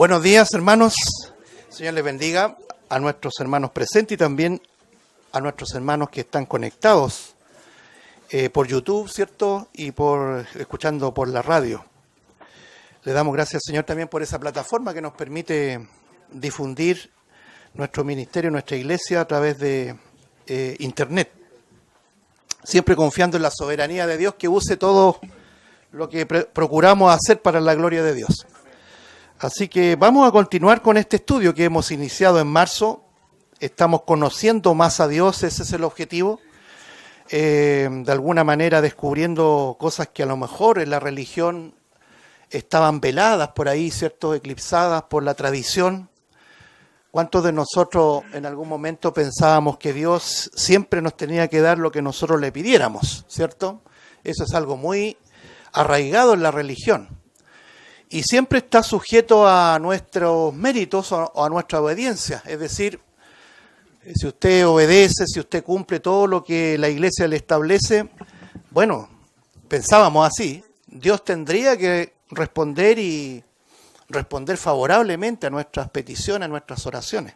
Buenos días, hermanos. Señor les bendiga a nuestros hermanos presentes y también a nuestros hermanos que están conectados por YouTube, ¿cierto? Y escuchando por la radio. Le damos gracias, Señor, también por esa plataforma que nos permite difundir nuestro ministerio, nuestra iglesia a través de Internet. Siempre confiando en la soberanía de Dios que use todo lo que procuramos hacer para la gloria de Dios. Así que vamos a continuar con este estudio que hemos iniciado en marzo. Estamos conociendo más a Dios, ese es el objetivo. De alguna manera descubriendo cosas que a lo mejor en la religión estaban veladas por ahí, ¿cierto? Eclipsadas por la tradición. ¿Cuántos de nosotros en algún momento pensábamos que Dios siempre nos tenía que dar lo que nosotros le pidiéramos, ¿cierto? Eso es algo muy arraigado en la religión. Y siempre está sujeto a nuestros méritos o a nuestra obediencia. Es decir, si usted obedece, si usted cumple todo lo que la iglesia le establece, bueno, pensábamos así, Dios tendría que responder y responder favorablemente a nuestras peticiones, a nuestras oraciones.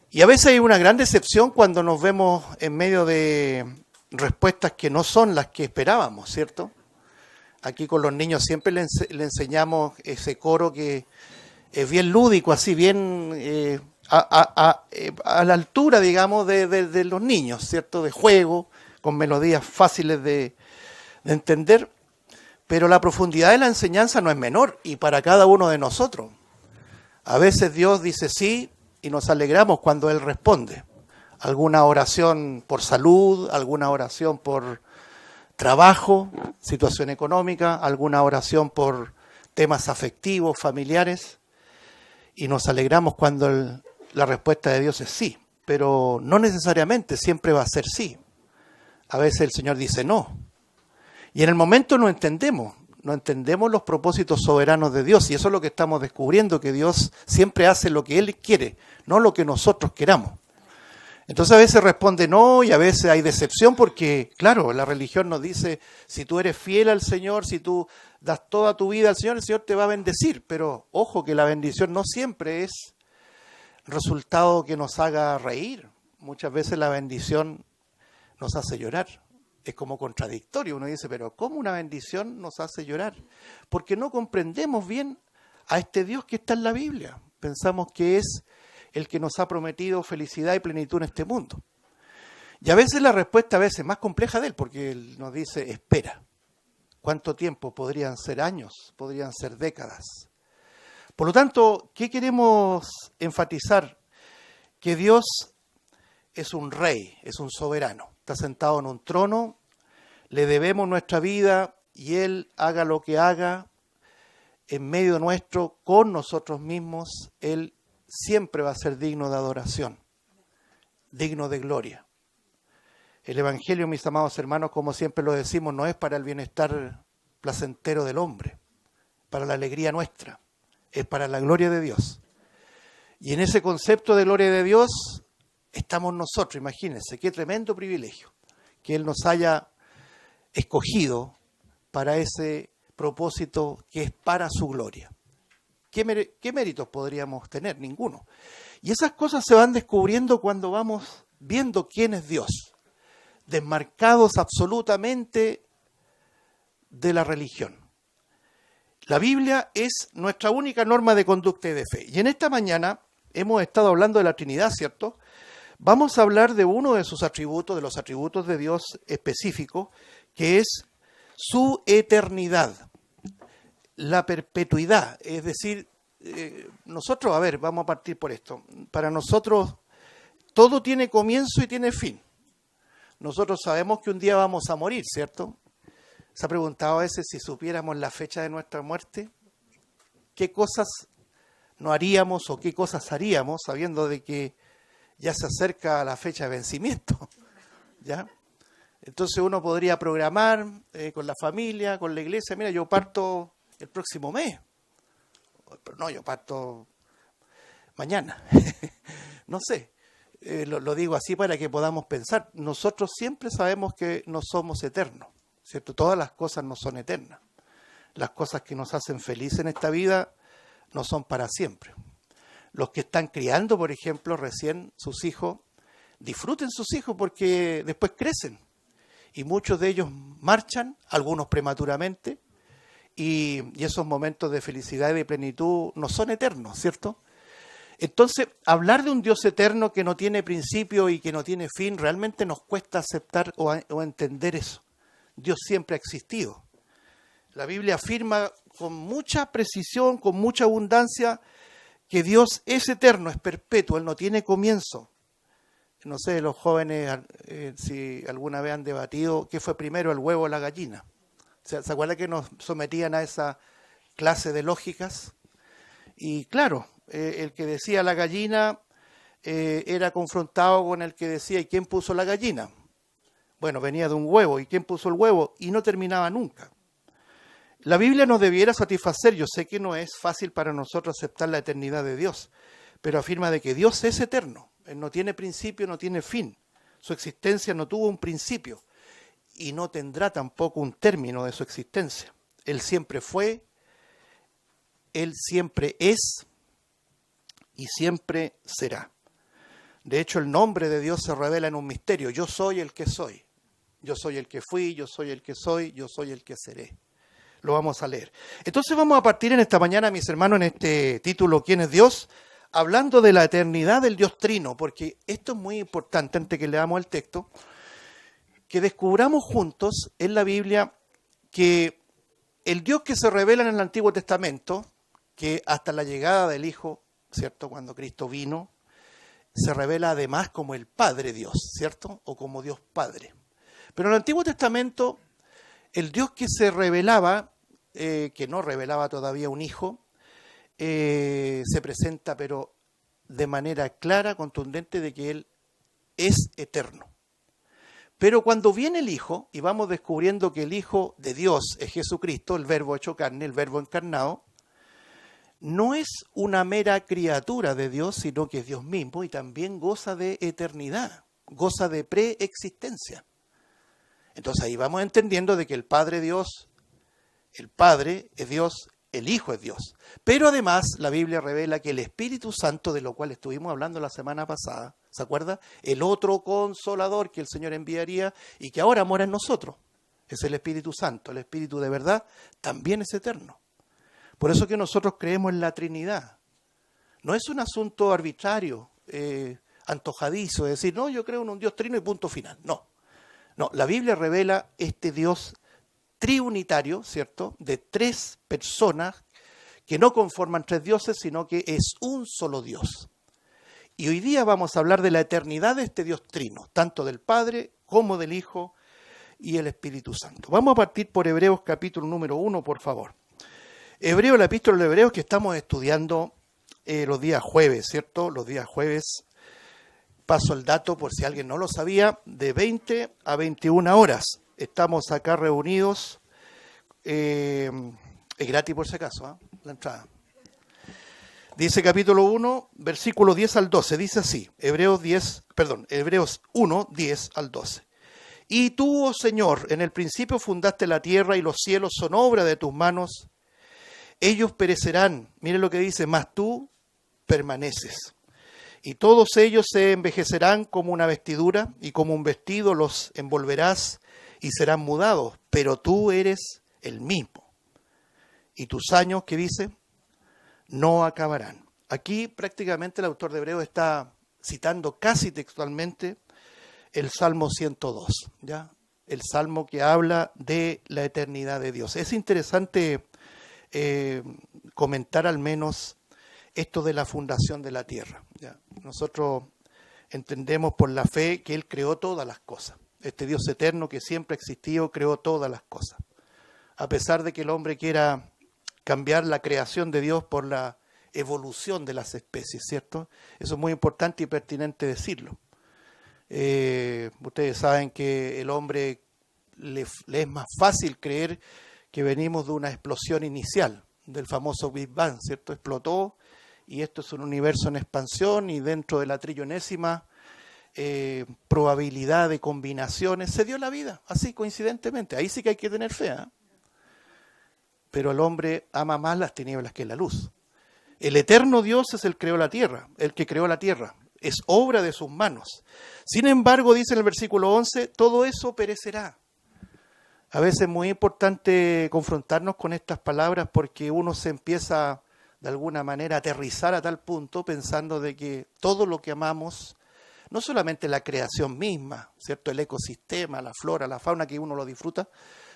Y a veces hay una gran decepción cuando nos vemos en medio de respuestas que no son las que esperábamos, ¿cierto? Aquí con los niños siempre le enseñamos ese coro que es bien lúdico, así bien a la altura, digamos, de los niños, ¿cierto? De juego, con melodías fáciles de entender. Pero la profundidad de la enseñanza no es menor y para cada uno de nosotros. A veces Dios dice sí y nos alegramos cuando Él responde. Alguna oración por salud, alguna oración por trabajo, situación económica, alguna oración por temas afectivos, familiares, y nos alegramos cuando la respuesta de Dios es sí, pero no necesariamente siempre va a ser sí. A veces el Señor dice no, y en el momento no entendemos los propósitos soberanos de Dios, y eso es lo que estamos descubriendo, que Dios siempre hace lo que Él quiere, no lo que nosotros queramos. Entonces a veces responde no y a veces hay decepción porque, claro, la religión nos dice, si tú eres fiel al Señor, si tú das toda tu vida al Señor, el Señor te va a bendecir. Pero ojo que la bendición no siempre es resultado que nos haga reír. Muchas veces la bendición nos hace llorar. Es como contradictorio. Uno dice, pero ¿cómo una bendición nos hace llorar? Porque no comprendemos bien a este Dios que está en la Biblia. Pensamos que es el que nos ha prometido felicidad y plenitud en este mundo. Y a veces la respuesta es más compleja de Él, porque Él nos dice, espera. ¿Cuánto tiempo? Podrían ser años, podrían ser décadas. Por lo tanto, ¿qué queremos enfatizar? Que Dios es un rey, es un soberano. Está sentado en un trono, le debemos nuestra vida y Él haga lo que haga en medio nuestro, con nosotros mismos, Él siempre va a ser digno de adoración, digno de gloria. El Evangelio, mis amados hermanos, como siempre lo decimos, no es para el bienestar placentero del hombre, para la alegría nuestra, es para la gloria de Dios. Y en ese concepto de gloria de Dios estamos nosotros, imagínense, qué tremendo privilegio que Él nos haya escogido para ese propósito que es para su gloria. ¿Qué méritos podríamos tener? Ninguno. Y esas cosas se van descubriendo cuando vamos viendo quién es Dios, desmarcados absolutamente de la religión. La Biblia es nuestra única norma de conducta y de fe. Y en esta mañana hemos estado hablando de la Trinidad, ¿cierto? Vamos a hablar de uno de sus atributos, de los atributos de Dios específicos, que es su eternidad. La perpetuidad, es decir, nosotros, vamos a partir por esto. Para nosotros todo tiene comienzo y tiene fin. Nosotros sabemos que un día vamos a morir, ¿cierto? ¿Se ha preguntado a veces si supiéramos la fecha de nuestra muerte? ¿Qué cosas no haríamos o qué cosas haríamos sabiendo de que ya se acerca la fecha de vencimiento? ¿Ya? Entonces uno podría programar con la familia, con la iglesia, mira, yo parto el próximo mes. Pero no, yo parto mañana. No sé, lo digo así para que podamos pensar. Nosotros siempre sabemos que no somos eternos, ¿cierto? Todas las cosas no son eternas. Las cosas que nos hacen felices en esta vida no son para siempre. Los que están criando, por ejemplo, recién sus hijos, disfruten sus hijos porque después crecen. Y muchos de ellos marchan, algunos prematuramente, y esos momentos de felicidad y de plenitud no son eternos, ¿cierto? Entonces, hablar de un Dios eterno que no tiene principio y que no tiene fin, realmente nos cuesta aceptar o entender eso. Dios siempre ha existido. La Biblia afirma con mucha precisión, con mucha abundancia, que Dios es eterno, es perpetuo, Él no tiene comienzo. No sé, los jóvenes, si alguna vez han debatido qué fue primero, el huevo o la gallina. ¿Se acuerdan que nos sometían a esa clase de lógicas? Y claro, el que decía la gallina era confrontado con el que decía ¿y quién puso la gallina? Bueno, venía de un huevo. ¿Y quién puso el huevo? Y no terminaba nunca. La Biblia nos debiera satisfacer. Yo sé que no es fácil para nosotros aceptar la eternidad de Dios, pero afirma de que Dios es eterno. Él no tiene principio, no tiene fin. Su existencia no tuvo un principio y no tendrá tampoco un término de su existencia. Él siempre fue, Él siempre es y siempre será. De hecho, el nombre de Dios se revela en un misterio. Yo soy el que soy. Yo soy el que fui, yo soy el que soy, yo soy el que seré. Lo vamos a leer. Entonces vamos a partir en esta mañana, mis hermanos, en este título, ¿Quién es Dios?, hablando de la eternidad del Dios Trino, porque esto es muy importante, antes que leamos el texto, que descubramos juntos en la Biblia que el Dios que se revela en el Antiguo Testamento, que hasta la llegada del Hijo, ¿cierto?, cuando Cristo vino, se revela además como el Padre Dios, ¿cierto?, o como Dios Padre. Pero en el Antiguo Testamento, el Dios que se revelaba, que no revelaba todavía un Hijo, se presenta pero de manera clara, contundente, de que Él es eterno. Pero cuando viene el Hijo, y vamos descubriendo que el Hijo de Dios es Jesucristo, el Verbo hecho carne, el Verbo encarnado, no es una mera criatura de Dios, sino que es Dios mismo y también goza de eternidad, goza de preexistencia. Entonces ahí vamos entendiendo de que el Padre Dios, el Padre es Dios, el Hijo es Dios. Pero además la Biblia revela que el Espíritu Santo, de lo cual estuvimos hablando la semana pasada, ¿se acuerda? El otro consolador que el Señor enviaría y que ahora mora en nosotros, es el Espíritu Santo. El Espíritu de verdad también es eterno. Por eso que nosotros creemos en la Trinidad. No es un asunto arbitrario, antojadizo, es decir, no, yo creo en un Dios trino y punto final. No, la Biblia revela este Dios triunitario, ¿cierto?, de tres personas que no conforman tres dioses, sino que es un solo Dios. Y hoy día vamos a hablar de la eternidad de este Dios trino, tanto del Padre como del Hijo y el Espíritu Santo. Vamos a partir por Hebreos capítulo número 1, por favor. Hebreos, la epístola de Hebreos que estamos estudiando los días jueves, ¿cierto? Los días jueves, paso el dato por si alguien no lo sabía, de 20 a 21 horas. Estamos acá reunidos, es gratis por si acaso, la entrada. Dice capítulo 1, versículo 10 al 12, dice así, Hebreos 1, 10 al 12. Y tú, oh Señor, en el principio fundaste la tierra y los cielos son obra de tus manos. Ellos perecerán, mire lo que dice, mas tú permaneces. Y todos ellos se envejecerán como una vestidura y como un vestido los envolverás y serán mudados, pero tú eres el mismo. Y tus años, ¿qué dice? No acabarán. Aquí prácticamente el autor de Hebreos está citando casi textualmente el Salmo 102, ¿ya? El Salmo que habla de la eternidad de Dios. Es interesante comentar al menos esto de la fundación de la tierra, ¿ya? Nosotros entendemos por la fe que Él creó todas las cosas. Este Dios eterno que siempre ha existido creó todas las cosas. A pesar de que el hombre quiera cambiar la creación de Dios por la evolución de las especies, ¿cierto? Eso es muy importante y pertinente decirlo. Ustedes saben que el hombre le es más fácil creer que venimos de una explosión inicial, del famoso Big Bang, ¿cierto? Explotó y esto es un universo en expansión y dentro de la trillonésima probabilidad de combinaciones se dio la vida, así coincidentemente. Ahí sí que hay que tener fe, ¿eh? Pero el hombre ama más las tinieblas que la luz. El eterno Dios es el que creó la tierra, el que creó la tierra. Es obra de sus manos. Sin embargo, dice en el versículo 11, todo eso perecerá. A veces es muy importante confrontarnos con estas palabras porque uno se empieza de alguna manera a aterrizar a tal punto pensando de que todo lo que amamos, no solamente la creación misma, ¿cierto? El ecosistema, la flora, la fauna que uno lo disfruta,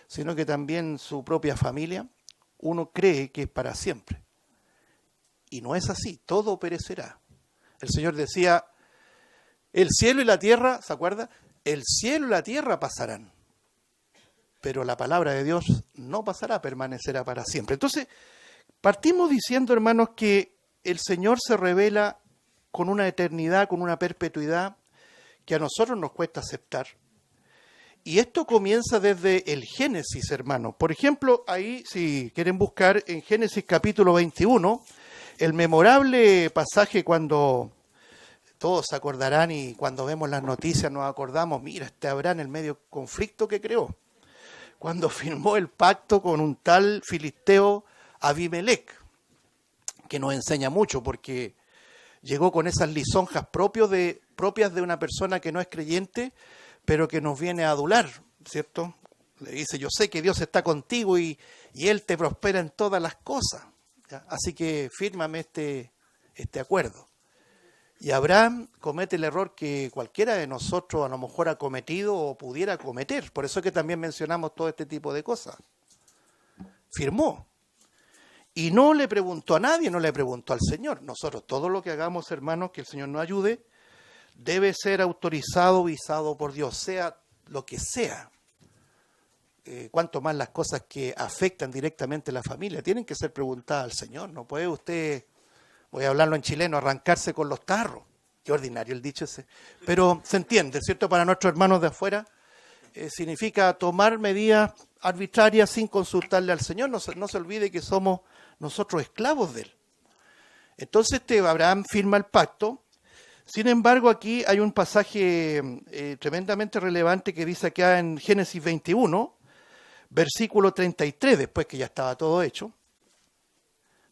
sino que también su propia familia, uno cree que es para siempre. Y no es así, todo perecerá. El Señor decía, el cielo y la tierra, ¿se acuerda? El cielo y la tierra pasarán, pero la palabra de Dios no pasará, permanecerá para siempre. Entonces, partimos diciendo, hermanos, que el Señor se revela con una eternidad, con una perpetuidad que a nosotros nos cuesta aceptar. Y esto comienza desde el Génesis, hermanos. Por ejemplo, ahí, si quieren buscar en Génesis capítulo 21, el memorable pasaje cuando todos se acordarán y cuando vemos las noticias nos acordamos, mira, este Abraham, el medio conflicto que creó, cuando firmó el pacto con un tal filisteo Abimelec, que nos enseña mucho porque llegó con esas lisonjas propias de una persona que no es creyente, pero que nos viene a adular, ¿cierto? Le dice, yo sé que Dios está contigo y Él te prospera en todas las cosas, ¿ya? Así que fírmame este acuerdo. Y Abraham comete el error que cualquiera de nosotros a lo mejor ha cometido o pudiera cometer. Por eso es que también mencionamos todo este tipo de cosas. Firmó. Y no le preguntó a nadie, no le preguntó al Señor. Nosotros, todo lo que hagamos, hermanos, que el Señor nos ayude, debe ser autorizado, visado por Dios, sea lo que sea. Cuanto más las cosas que afectan directamente a la familia, tienen que ser preguntadas al Señor. No puede usted, voy a hablarlo en chileno, arrancarse con los tarros. Qué ordinario el dicho ese. Pero se entiende, ¿cierto? Para nuestros hermanos de afuera, significa tomar medidas arbitrarias sin consultarle al Señor. No se olvide que somos nosotros esclavos de Él. Entonces Abraham firma el pacto. Sin embargo, aquí hay un pasaje tremendamente relevante que dice acá en Génesis 21, versículo 33, después que ya estaba todo hecho.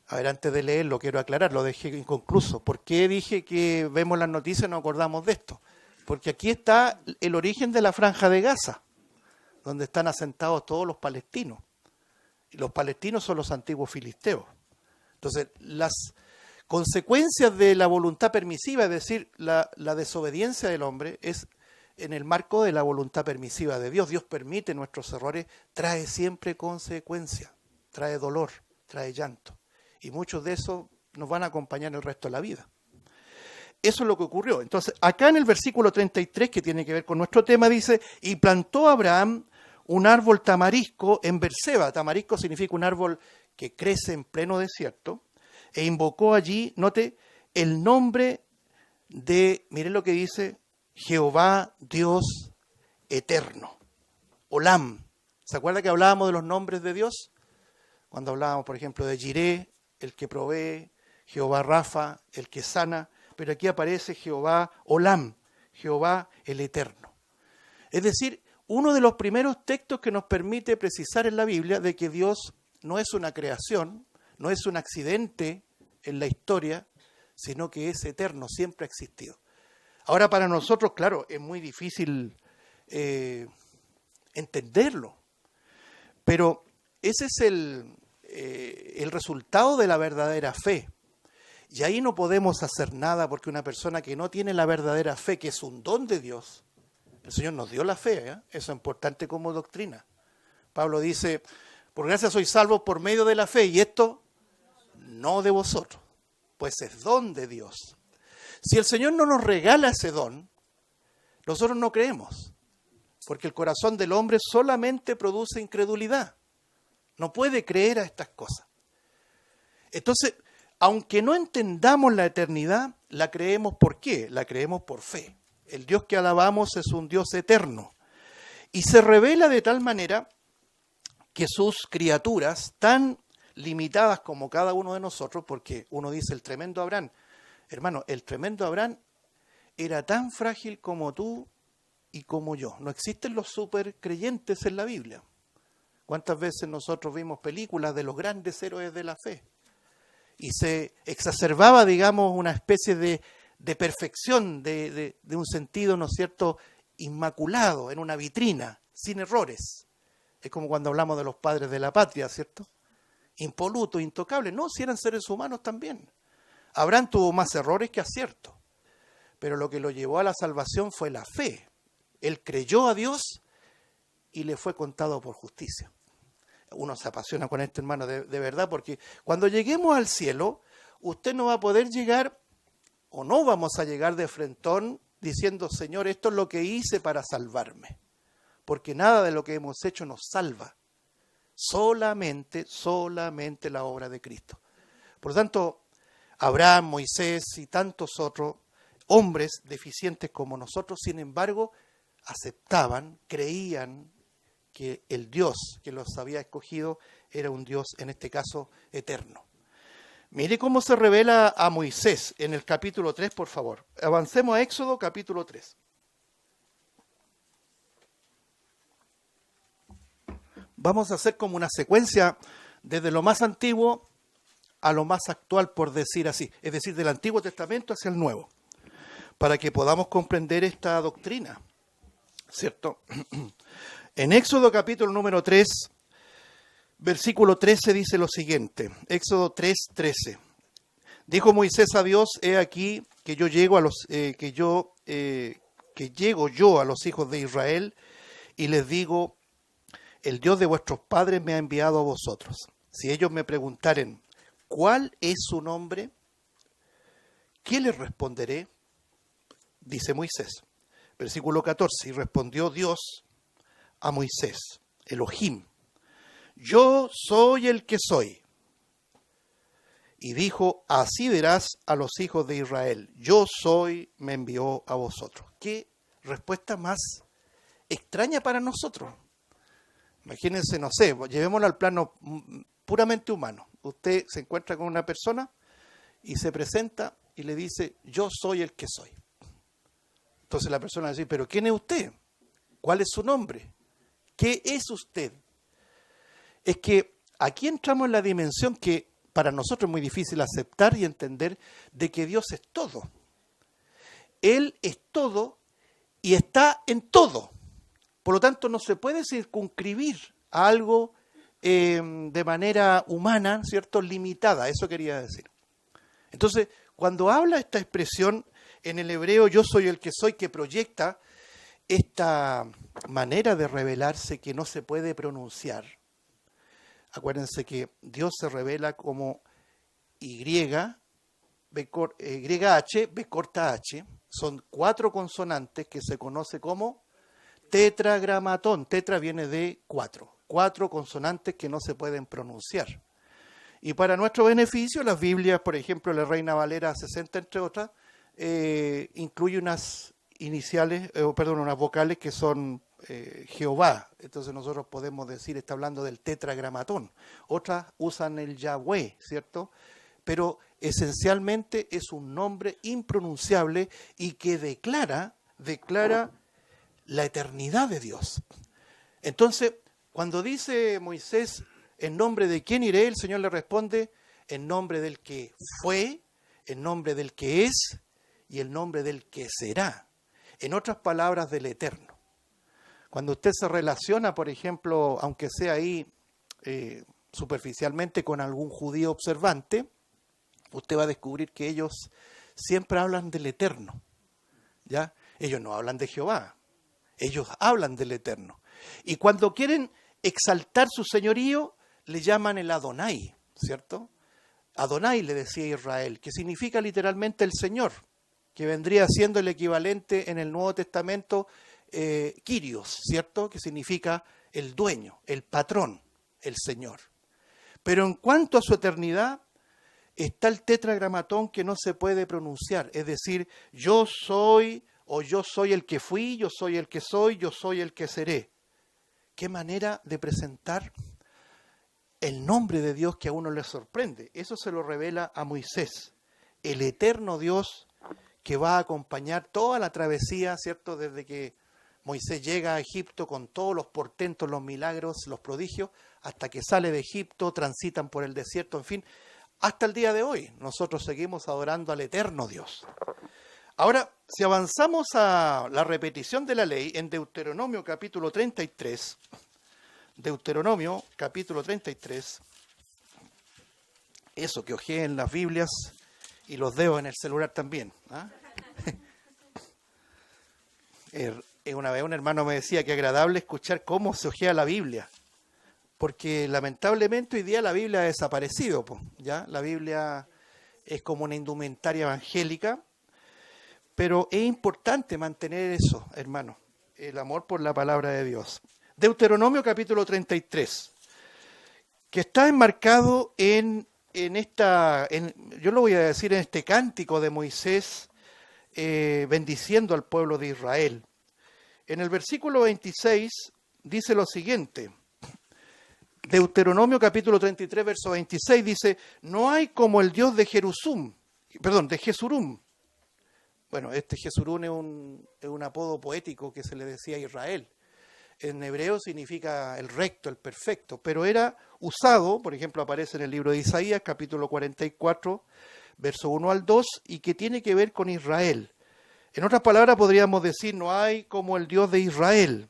A ver, antes de leerlo, quiero aclarar, lo dejé inconcluso. ¿Por qué dije que vemos las noticias y nos acordamos de esto? Porque aquí está el origen de la Franja de Gaza, donde están asentados todos los palestinos. Y los palestinos son los antiguos filisteos. Entonces, las consecuencias de la voluntad permisiva, es decir, la desobediencia del hombre, es en el marco de la voluntad permisiva de Dios. Dios permite nuestros errores, trae siempre consecuencias, trae dolor, trae llanto. Y muchos de esos nos van a acompañar el resto de la vida. Eso es lo que ocurrió. Entonces, acá en el versículo 33, que tiene que ver con nuestro tema, dice, y plantó Abraham un árbol tamarisco en Berseba. Tamarisco significa un árbol que crece en pleno desierto. E invocó allí, note, el nombre de, miren lo que dice, Jehová Dios eterno. Olam. ¿Se acuerda que hablábamos de los nombres de Dios? Cuando hablábamos, por ejemplo, de Jireh, el que provee, Jehová Rafa, el que sana, pero aquí aparece Jehová Olam, Jehová el eterno. Es decir, uno de los primeros textos que nos permite precisar en la Biblia de que Dios no es una creación, no es un accidente en la historia, sino que es eterno, siempre ha existido. Ahora para nosotros, claro, es muy difícil entenderlo, pero ese es el resultado de la verdadera fe. Y ahí no podemos hacer nada porque una persona que no tiene la verdadera fe, que es un don de Dios, el Señor nos dio la fe, eso es importante como doctrina. Pablo dice, por gracia sois salvos por medio de la fe, y esto no de vosotros, pues es don de Dios. Si el Señor no nos regala ese don, nosotros no creemos, porque el corazón del hombre solamente produce incredulidad. No puede creer a estas cosas. Entonces, aunque no entendamos la eternidad, la creemos ¿por qué? La creemos por fe. El Dios que alabamos es un Dios eterno. Y se revela de tal manera que sus criaturas, tan limitadas como cada uno de nosotros, porque uno dice el tremendo Abraham, hermano, el tremendo Abraham era tan frágil como tú y como yo. No existen los supercreyentes en la Biblia. ¿Cuántas veces nosotros vimos películas de los grandes héroes de la fe? y se exacerbaba, digamos, una especie de perfección, de un sentido, ¿no es cierto?, inmaculado, en una vitrina, sin errores. Es como cuando hablamos de los padres de la patria, ¿cierto? Impolutos, intocables. No, si eran seres humanos también. Abraham tuvo más errores que aciertos, pero lo que lo llevó a la salvación fue la fe. Él creyó a Dios y le fue contado por justicia. Uno se apasiona con esto, hermano, de verdad, porque cuando lleguemos al cielo, usted no va a poder llegar, o no vamos a llegar de frentón diciendo, Señor, esto es lo que hice para salvarme. Porque nada de lo que hemos hecho nos salva. Solamente la obra de Cristo. Por lo tanto, Abraham, Moisés y tantos otros hombres deficientes como nosotros, sin embargo, aceptaban, creían que el Dios que los había escogido era un Dios, en este caso, eterno. Mire cómo se revela a Moisés en el capítulo 3, por favor. Avancemos a Éxodo, capítulo 3. Vamos a hacer como una secuencia desde lo más antiguo a lo más actual, por decir así. Es decir, del Antiguo Testamento hacia el Nuevo. Para que podamos comprender esta doctrina, ¿cierto? En Éxodo capítulo número 3, versículo 13 dice lo siguiente. Éxodo 3, 13. Dijo Moisés a Dios, he aquí que yo llego yo a los hijos de Israel y les digo, el Dios de vuestros padres me ha enviado a vosotros. Si ellos me preguntaren, ¿cuál es su nombre? ¿Qué les responderé? Dice Moisés. Versículo 14. Y respondió Dios a Moisés, Elohim, yo soy el que soy. Y dijo, así dirás a los hijos de Israel, yo soy, me envió a vosotros. ¿Qué respuesta más extraña para nosotros? Imagínense, no sé, llevémoslo al plano puramente humano. Usted se encuentra con una persona y se presenta y le dice, yo soy el que soy. Entonces la persona dice, pero ¿quién es usted? ¿Cuál es su nombre? ¿Qué es usted? Es que aquí entramos en la dimensión que para nosotros es muy difícil aceptar y entender de que Dios es todo. Él es todo y está en todo. Por lo tanto, no se puede circunscribir a algo de manera humana, ¿cierto? Limitada, eso quería decir. Entonces, cuando habla esta expresión en el hebreo, yo soy el que soy, que proyecta esta manera de revelarse que no se puede pronunciar. Acuérdense que Dios se revela como YH, B corta H, son 4 consonantes que se conoce como tetragramatón. Tetra viene de 4 consonantes que no se pueden pronunciar. Y para nuestro beneficio, las Biblias, por ejemplo, la Reina Valera 60, entre otras, incluye unas unas vocales que son Jehová. Entonces nosotros podemos decir, está hablando del tetragramatón. Otras usan el Yahweh, ¿cierto? Pero esencialmente es un nombre impronunciable y que declara la eternidad de Dios. Entonces, cuando dice Moisés, ¿en nombre de quién iré? El Señor le responde, en nombre del que fue, en nombre del que es y el nombre del que será. En otras palabras, del eterno. Cuando usted se relaciona, por ejemplo, aunque sea ahí superficialmente con algún judío observante, usted va a descubrir que ellos siempre hablan del eterno, ¿ya? Ellos no hablan de Jehová, ellos hablan del eterno. Y cuando quieren exaltar su señorío, le llaman el Adonai, ¿cierto? Adonai le decía Israel, que significa literalmente el Señor, que vendría siendo el equivalente en el Nuevo Testamento, Kyrios, ¿cierto? Que significa el dueño, el patrón, el Señor. Pero en cuanto a su eternidad, está el tetragramatón que no se puede pronunciar, es decir, yo soy, o yo soy el que fui, yo soy el que soy, yo soy el que seré. Qué manera de presentar el nombre de Dios que a uno le sorprende. Eso se lo revela a Moisés, el eterno Dios que va a acompañar toda la travesía, ¿cierto? Desde que Moisés llega a Egipto con todos los portentos, los milagros, los prodigios, hasta que sale de Egipto, transitan por el desierto, en fin, hasta el día de hoy. Nosotros seguimos adorando al eterno Dios. Ahora, si avanzamos a la repetición de la ley en Deuteronomio capítulo 33, Deuteronomio capítulo 33, eso que ojeen las Biblias y los dedos en el celular también. ¿Ah? Una vez un hermano me decía que agradable escuchar cómo se ojea la Biblia, porque lamentablemente hoy día la Biblia ha desaparecido, ¿ya? La Biblia es como una indumentaria evangélica, pero es importante mantener eso, hermano, el amor por la palabra de Dios. Deuteronomio capítulo 33, que está enmarcado yo lo voy a decir en este cántico de Moisés, bendiciendo al pueblo de Israel. En el versículo 26 dice lo siguiente, Deuteronomio capítulo 33, verso 26 dice, no hay como el Dios de Jesurum. Bueno, este Jesurum es un apodo poético que se le decía a Israel. En hebreo significa el recto, el perfecto, pero era usado, por ejemplo, aparece en el libro de Isaías, capítulo 44, verso 1 al 2, y que tiene que ver con Israel. En otras palabras, podríamos decir, no hay como el Dios de Israel,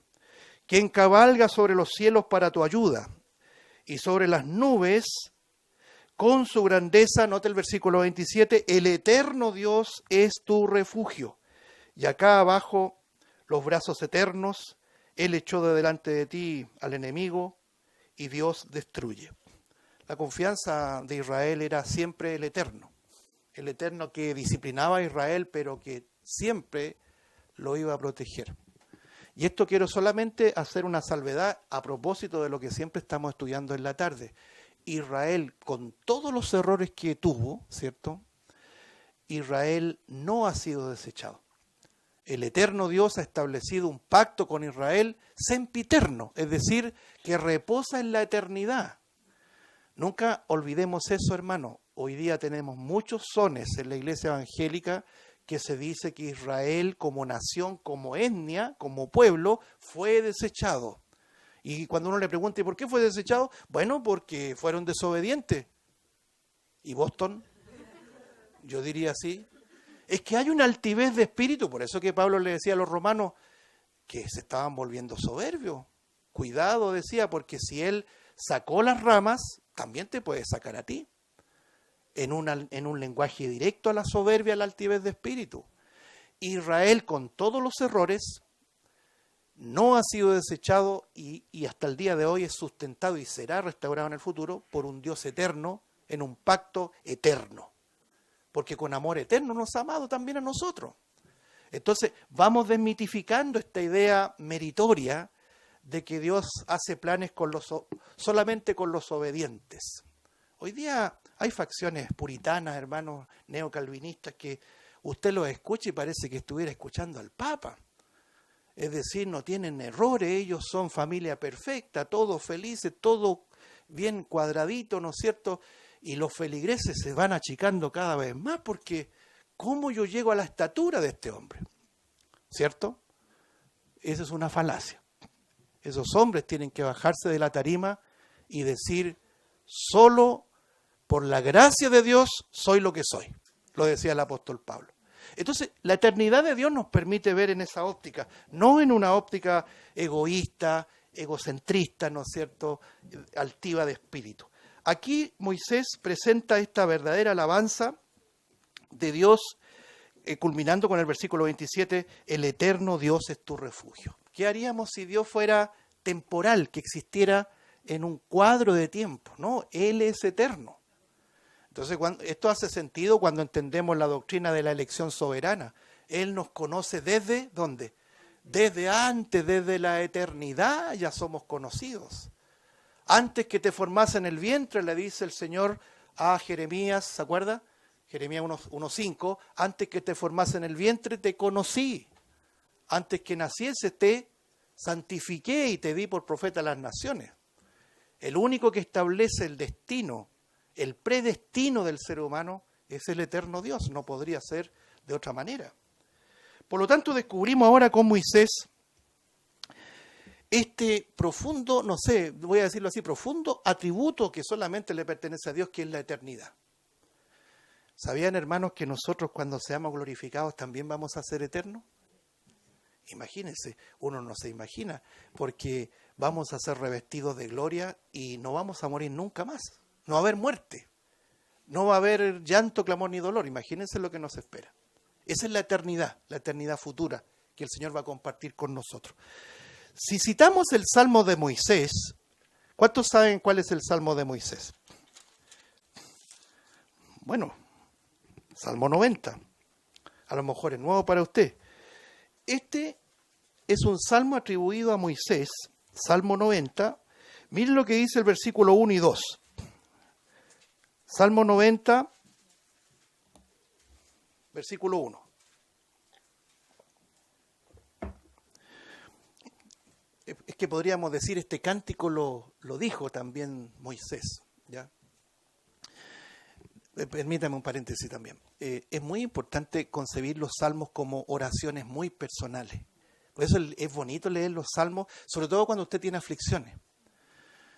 quien cabalga sobre los cielos para tu ayuda, y sobre las nubes, con su grandeza, nota el versículo 27, el eterno Dios es tu refugio. Y acá abajo, los brazos eternos, Él echó de delante de ti al enemigo, y Dios destruye. La confianza de Israel era siempre el eterno que disciplinaba a Israel, pero que siempre lo iba a proteger. Y esto quiero solamente hacer una salvedad a propósito de lo que siempre estamos estudiando en la tarde. Israel, con todos los errores que tuvo, ¿cierto? Israel no ha sido desechado. El eterno Dios ha establecido un pacto con Israel sempiterno, es decir, que reposa en la eternidad. Nunca olvidemos eso, hermano. Hoy día tenemos muchos sones en la iglesia evangélica que se dice que Israel como nación, como etnia, como pueblo, fue desechado. Y cuando uno le pregunta, ¿y por qué fue desechado? Bueno, porque fueron desobedientes. ¿Y Boston? Yo diría así. Es que hay una altivez de espíritu, por eso que Pablo le decía a los romanos que se estaban volviendo soberbios. Cuidado, decía, porque si él sacó las ramas, también te puede sacar a ti. En un lenguaje directo a la soberbia, a la altivez de espíritu. Israel, con todos los errores, no ha sido desechado y hasta el día de hoy es sustentado y será restaurado en el futuro por un Dios eterno en un pacto eterno. Porque con amor eterno nos ha amado también a nosotros. Entonces vamos desmitificando esta idea meritoria de que Dios hace planes solamente con los obedientes. Hoy día hay facciones puritanas, hermanos, neocalvinistas, que usted los escucha y parece que estuviera escuchando al Papa. Es decir, no tienen errores, ellos son familia perfecta, todos felices, todo bien cuadradito, ¿no es cierto? Y los feligreses se van achicando cada vez más porque ¿cómo yo llego a la estatura de este hombre? ¿Cierto? Esa es una falacia. Esos hombres tienen que bajarse de la tarima y decir, solo por la gracia de Dios soy lo que soy. Lo decía el apóstol Pablo. Entonces, la eternidad de Dios nos permite ver en esa óptica, no en una óptica egoísta, egocentrista, ¿no es cierto?, altiva de espíritu. Aquí Moisés presenta esta verdadera alabanza de Dios, culminando con el versículo 27, el eterno Dios es tu refugio. ¿Qué haríamos si Dios fuera temporal, que existiera en un cuadro de tiempo? No, Él es eterno. Entonces, esto hace sentido cuando entendemos la doctrina de la elección soberana. Él nos conoce desde, ¿dónde? Desde antes, desde la eternidad ya somos conocidos. Antes que te formase en el vientre, le dice el Señor a Jeremías, ¿se acuerda? Jeremías 1:5, antes que te formase en el vientre te conocí. Antes que naciese te santifiqué y te di por profeta a las naciones. El único que establece el destino, el predestino del ser humano es el eterno Dios, no podría ser de otra manera. Por lo tanto, descubrimos ahora con Moisés este profundo, no sé, voy a decirlo así, profundo atributo que solamente le pertenece a Dios, que es la eternidad. ¿Sabían, hermanos, que nosotros cuando seamos glorificados también vamos a ser eternos? Imagínense, uno no se imagina, porque vamos a ser revestidos de gloria y no vamos a morir nunca más. No va a haber muerte, no va a haber llanto, clamor ni dolor. Imagínense lo que nos espera. Esa es la eternidad futura que el Señor va a compartir con nosotros. Si citamos el Salmo de Moisés, ¿cuántos saben cuál es el Salmo de Moisés? Bueno, Salmo 90. A lo mejor es nuevo para usted. Este es un salmo atribuido a Moisés, Salmo 90. Miren lo que dice el versículo 1 y 2. Salmo 90, versículo 1. Es que podríamos decir, este cántico lo dijo también Moisés, ¿ya? Permítame un paréntesis también. Es muy importante concebir los salmos como oraciones muy personales. Por eso es bonito leer los salmos, sobre todo cuando usted tiene aflicciones.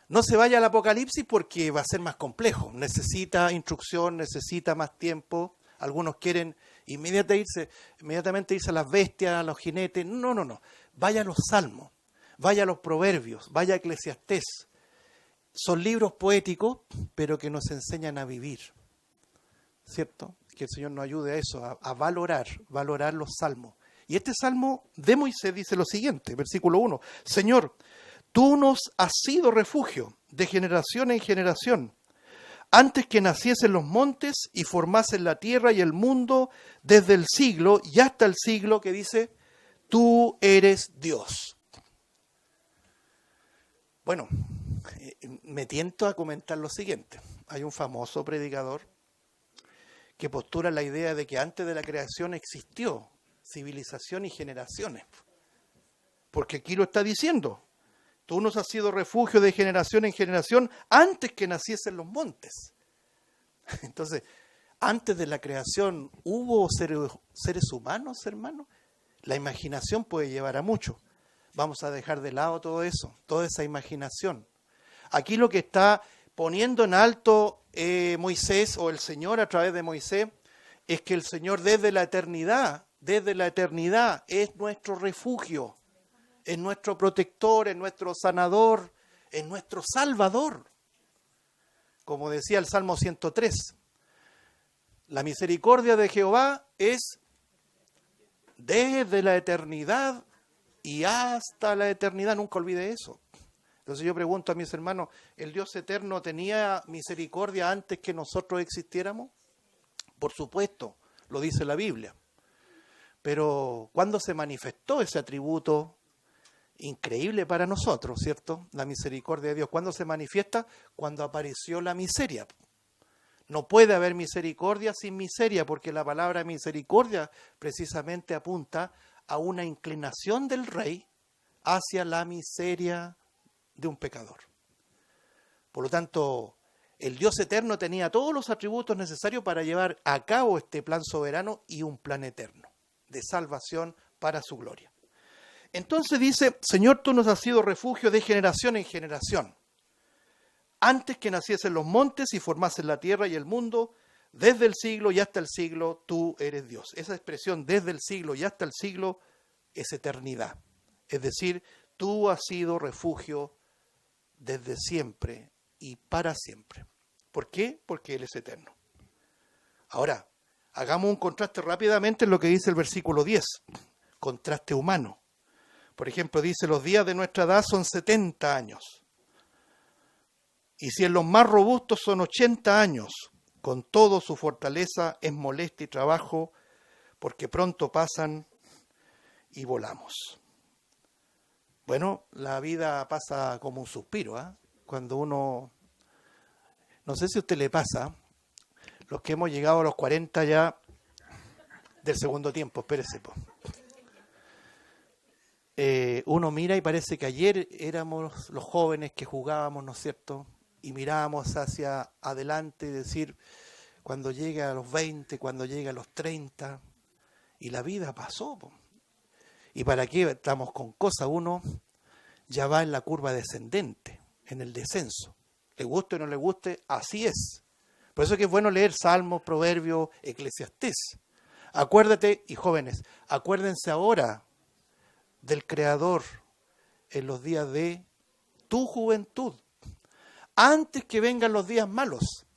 No se vaya al Apocalipsis porque va a ser más complejo. Necesita instrucción, necesita más tiempo. Algunos quieren inmediatamente irse a las bestias, a los jinetes. No. Vaya a los salmos, vaya a los proverbios, vaya a Eclesiastés. Son libros poéticos, pero que nos enseñan a vivir. ¿Cierto? Que el Señor nos ayude a eso, a valorar los salmos. Y este salmo de Moisés dice lo siguiente, versículo 1. Señor, tú nos has sido refugio de generación en generación, antes que naciesen los montes y formasen la tierra y el mundo, desde el siglo y hasta el siglo, que dice, tú eres Dios. Bueno, me tiento a comentar lo siguiente. Hay un famoso predicador que postula la idea de que antes de la creación existió civilización y generaciones. Porque aquí lo está diciendo. Tú nos has sido refugio de generación en generación antes que naciesen los montes. Entonces, antes de la creación, ¿hubo seres humanos, hermanos? La imaginación puede llevar a mucho. Vamos a dejar de lado todo eso, toda esa imaginación. Aquí lo que está poniendo en alto Moisés, o el Señor a través de Moisés, es que el Señor desde la eternidad es nuestro refugio, es nuestro protector, es nuestro sanador, es nuestro salvador. Como decía el Salmo 103, la misericordia de Jehová es desde la eternidad y hasta la eternidad. Nunca olvide eso. Entonces yo pregunto a mis hermanos, ¿el Dios eterno tenía misericordia antes que nosotros existiéramos? Por supuesto, lo dice la Biblia. Pero ¿cuándo se manifestó ese atributo increíble para nosotros, ¿cierto? La misericordia de Dios. ¿Cuándo se manifiesta? Cuando apareció la miseria. No puede haber misericordia sin miseria, porque la palabra misericordia precisamente apunta a una inclinación del rey hacia la miseria de un pecador. Por lo tanto, el Dios eterno tenía todos los atributos necesarios para llevar a cabo este plan soberano y un plan eterno de salvación para su gloria. Entonces dice, Señor, tú nos has sido refugio de generación en generación. Antes que naciesen los montes y formasen la tierra y el mundo, desde el siglo y hasta el siglo, tú eres Dios. Esa expresión, desde el siglo y hasta el siglo, es eternidad. Es decir, tú has sido refugio desde siempre y para siempre. ¿Por qué? Porque Él es eterno. Ahora, hagamos un contraste rápidamente en lo que dice el versículo 10. Contraste humano. Por ejemplo, dice, los días de nuestra edad son 70 años. Y si en los más robustos son 80 años, con todo su fortaleza es molestia y trabajo, porque pronto pasan y volamos. Bueno, la vida pasa como un suspiro, ¿eh? Cuando uno, no sé si a usted le pasa, los que hemos llegado a los 40 ya del segundo tiempo, espérese, pues. Uno mira y parece que ayer éramos los jóvenes que jugábamos, ¿no es cierto? Y mirábamos hacia adelante y decir, cuando llegue a los 20, cuando llegue a los 30, y la vida pasó, pues. ¿Y para qué estamos con cosas? Uno ya va en la curva descendente, en el descenso. Le guste o no le guste, así es. Por eso es que es bueno leer Salmos, Proverbios, Eclesiastés. Acuérdate, y jóvenes, acuérdense ahora del Creador en los días de tu juventud, antes que vengan los días malos,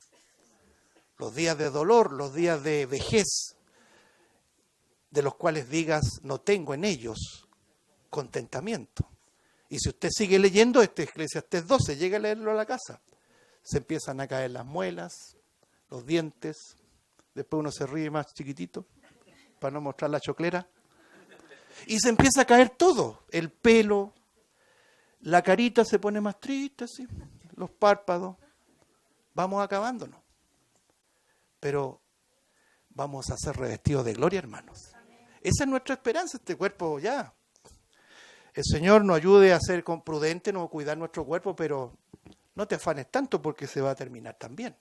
los días de dolor, los días de vejez, de los cuales digas, no tengo en ellos contentamiento. Y si usted sigue leyendo este Eclesiastés 12, llega a leerlo a la casa, se empiezan a caer las muelas, los dientes, después uno se ríe más chiquitito, para no mostrar la choclera, y se empieza a caer todo, el pelo, la carita se pone más triste, ¿sí? Los párpados, vamos acabándonos. Pero vamos a ser revestidos de gloria, hermanos. Esa es nuestra esperanza, este cuerpo ya. El Señor nos ayude a ser prudentes, no cuidar nuestro cuerpo, pero no te afanes tanto porque se va a terminar también.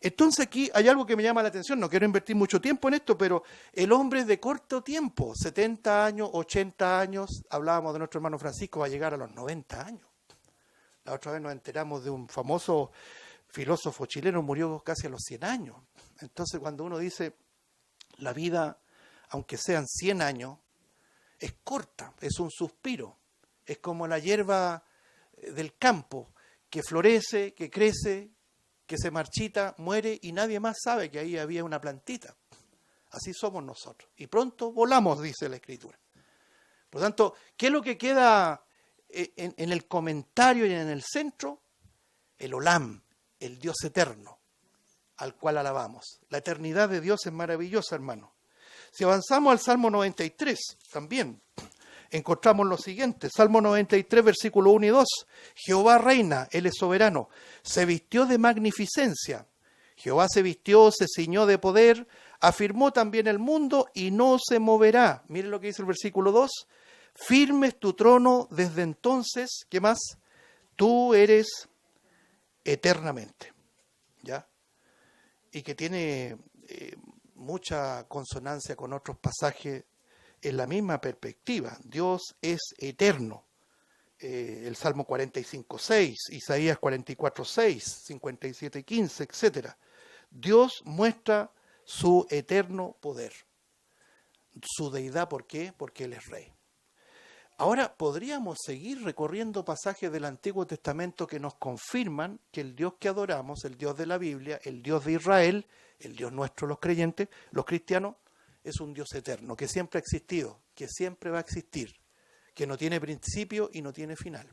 Entonces aquí hay algo que me llama la atención, no quiero invertir mucho tiempo en esto, pero el hombre es de corto tiempo, 70 años, 80 años, hablábamos de nuestro hermano Francisco, va a llegar a los 90 años. La otra vez nos enteramos de un famoso filósofo chileno, murió casi a los 100 años. Entonces cuando uno dice, la vida, aunque sean 100 años, es corta, es un suspiro, es como la hierba del campo, que florece, que crece, que se marchita, muere y nadie más sabe que ahí había una plantita. Así somos nosotros. Y pronto volamos, dice la Escritura. Por lo tanto, ¿qué es lo que queda en el comentario y en el centro? El Olam, el Dios eterno, al cual alabamos. La eternidad de Dios es maravillosa, hermano. Si avanzamos al Salmo 93, también encontramos lo siguiente. Salmo 93, versículo 1 y 2. Jehová reina, Él es soberano. Se vistió de magnificencia. Jehová se vistió, se ciñó de poder, afirmó también el mundo y no se moverá. Miren lo que dice el versículo 2. Firme es tu trono desde entonces, ¿qué más? Tú eres eternamente. ¿Ya? Y que tiene mucha consonancia con otros pasajes en la misma perspectiva. Dios es eterno. El Salmo 45:6, Isaías 44:6, 57:15, etc. Dios muestra su eterno poder. Su deidad, ¿por qué? Porque Él es rey. Ahora podríamos seguir recorriendo pasajes del Antiguo Testamento que nos confirman que el Dios que adoramos, el Dios de la Biblia, el Dios de Israel, el Dios nuestro, los creyentes, los cristianos, es un Dios eterno, que siempre ha existido, que siempre va a existir, que no tiene principio y no tiene final.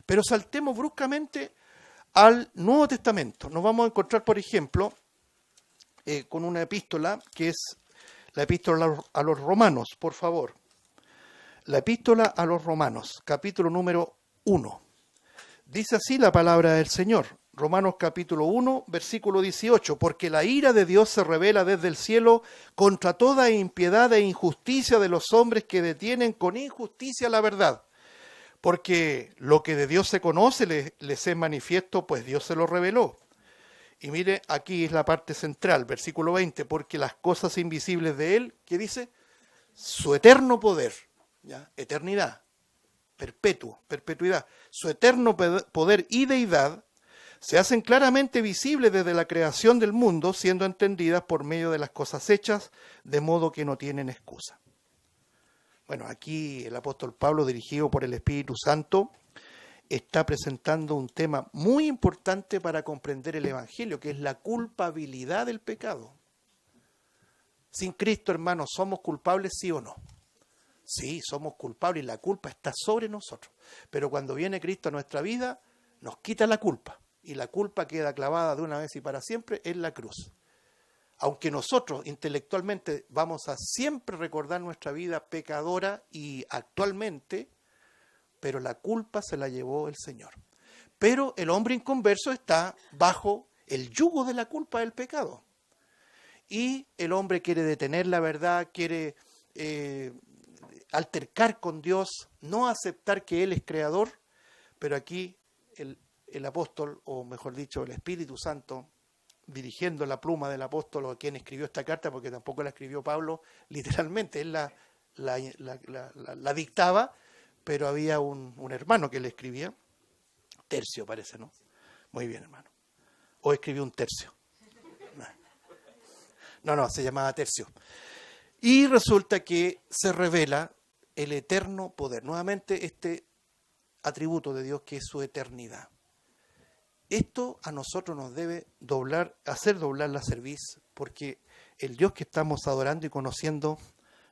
Pero saltemos bruscamente al Nuevo Testamento. Nos vamos a encontrar, por ejemplo, con una epístola que es la epístola a los Romanos, por favor. La epístola a los Romanos, capítulo número 1. Dice así la palabra del Señor. Romanos capítulo 1, versículo 18. Porque la ira de Dios se revela desde el cielo contra toda impiedad e injusticia de los hombres que detienen con injusticia la verdad. Porque lo que de Dios se conoce les es manifiesto, pues Dios se lo reveló. Y mire, aquí es la parte central, versículo 20. Porque las cosas invisibles de Él, ¿qué dice? Su eterno poder. ¿Ya? Eternidad, perpetuo, perpetuidad, su eterno poder y deidad se hacen claramente visibles desde la creación del mundo, siendo entendidas por medio de las cosas hechas, de modo que no tienen excusa. Bueno, aquí el apóstol Pablo, dirigido por el Espíritu Santo, está presentando un tema muy importante para comprender el Evangelio, que es la culpabilidad del pecado. Sin Cristo, hermanos, ¿somos culpables, sí o no? Sí, somos culpables y la culpa está sobre nosotros. Pero cuando viene Cristo a nuestra vida, nos quita la culpa. Y la culpa queda clavada de una vez y para siempre en la cruz. Aunque nosotros intelectualmente vamos a siempre recordar nuestra vida pecadora y actualmente, pero la culpa se la llevó el Señor. Pero el hombre inconverso está bajo el yugo de la culpa del pecado. Y el hombre quiere detener la verdad, quiere altercar con Dios, no aceptar que Él es creador, pero aquí el apóstol, o mejor dicho, el Espíritu Santo, dirigiendo la pluma del apóstol o quien escribió esta carta, porque tampoco la escribió Pablo literalmente, él la dictaba, pero había un hermano que le escribía, Tercio parece, ¿no? Muy bien, hermano. O escribió un tercio. No, se llamaba tercio. Y resulta que se revela el eterno poder. Nuevamente este atributo de Dios que es su eternidad. Esto a nosotros nos debe hacer doblar la cerviz, porque el Dios que estamos adorando y conociendo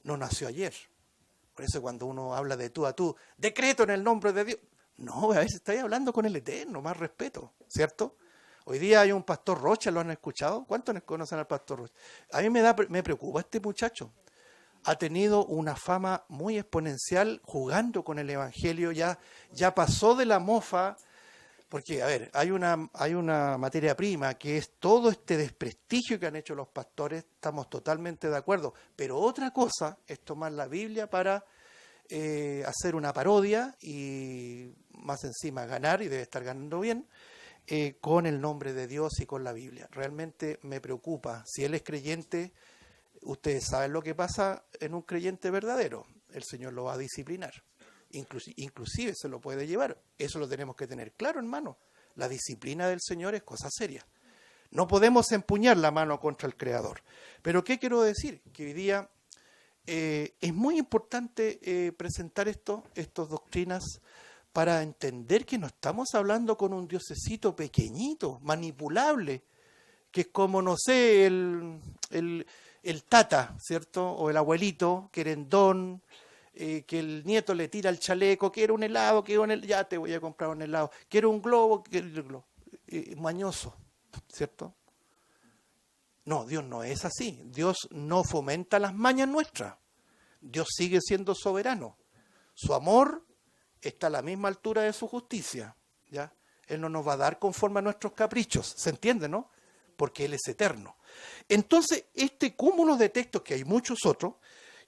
no nació ayer. Por eso cuando uno habla de tú a tú, decreto en el nombre de Dios. No, a veces estáis hablando con el Eterno, más respeto, ¿cierto? Hoy día hay un pastor Rocha, ¿lo han escuchado? ¿Cuántos conocen al pastor Rocha? A mí me preocupa este muchacho. Ha tenido una fama muy exponencial jugando con el Evangelio, ya pasó de la mofa. Porque, a ver, hay una materia prima que es todo este desprestigio que han hecho los pastores, estamos totalmente de acuerdo, pero otra cosa es tomar la Biblia para hacer una parodia y más encima ganar, y debe estar ganando bien, con el nombre de Dios y con la Biblia. Realmente me preocupa. Si él es creyente, ustedes saben lo que pasa en un creyente verdadero, el Señor lo va a disciplinar. Inclusive se lo puede llevar. Eso lo tenemos que tener claro, hermano. La disciplina del Señor es cosa seria. No podemos empuñar la mano contra el Creador. Pero ¿qué quiero decir? Que hoy día es muy importante presentar estas doctrinas para entender que no estamos hablando con un diosecito pequeñito, manipulable, que es como, no sé, el tata, ¿cierto? O el abuelito, querendón, que el nieto le tira el chaleco, quiero un helado, ya te voy a comprar un helado, quiero un globo, mañoso, ¿cierto? No, Dios no es así. Dios no fomenta las mañas nuestras. Dios sigue siendo soberano. Su amor está a la misma altura de su justicia, ¿ya? Él no nos va a dar conforme a nuestros caprichos, ¿se entiende, no? Porque Él es eterno. Entonces, este cúmulo de textos, que hay muchos otros,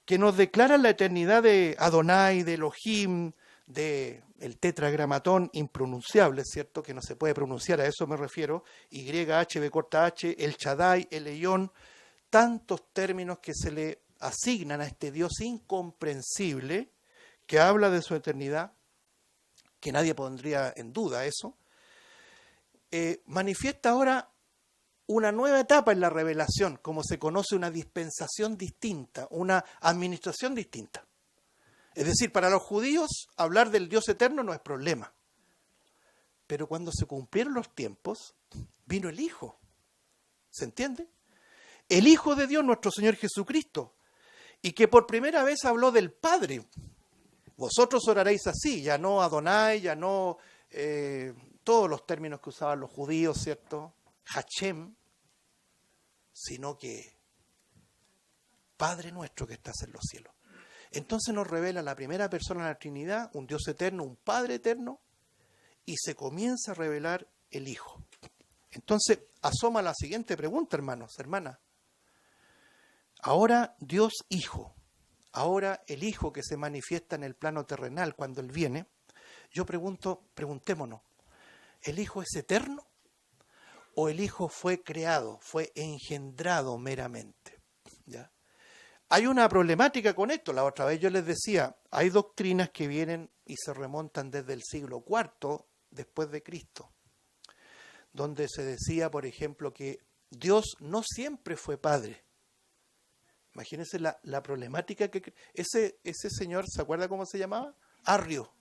que nos declaran la eternidad de Adonai, de Elohim, de el tetragramatón impronunciable, ¿cierto? Que no se puede pronunciar, a eso me refiero, YHB corta H, el Shaddai, el Eyón, tantos términos que se le asignan a este Dios incomprensible, que habla de su eternidad, que nadie pondría en duda eso, manifiesta ahora una nueva etapa en la revelación, como se conoce una dispensación distinta, una administración distinta. Es decir, para los judíos hablar del Dios eterno no es problema. Pero cuando se cumplieron los tiempos, vino el Hijo. ¿Se entiende? El Hijo de Dios, nuestro Señor Jesucristo, y que por primera vez habló del Padre. Vosotros oraréis así, ya no Adonai, ya no todos los términos que usaban los judíos, ¿cierto? Hachem, sino que Padre nuestro que estás en los cielos. Entonces nos revela la primera persona de la Trinidad, un Dios eterno, un Padre eterno, y se comienza a revelar el Hijo. Entonces asoma la siguiente pregunta, hermanos, hermanas. Ahora Dios Hijo, ahora el Hijo que se manifiesta en el plano terrenal cuando Él viene, yo preguntémonos, ¿el Hijo es eterno? ¿O el Hijo fue creado, fue engendrado meramente? ¿Ya? Hay una problemática con esto. La otra vez yo les decía, hay doctrinas que vienen y se remontan desde el siglo IV después de Cristo, donde se decía, por ejemplo, que Dios no siempre fue Padre. Imagínense la problemática que... Ese señor, ¿se acuerda cómo se llamaba? Arrio,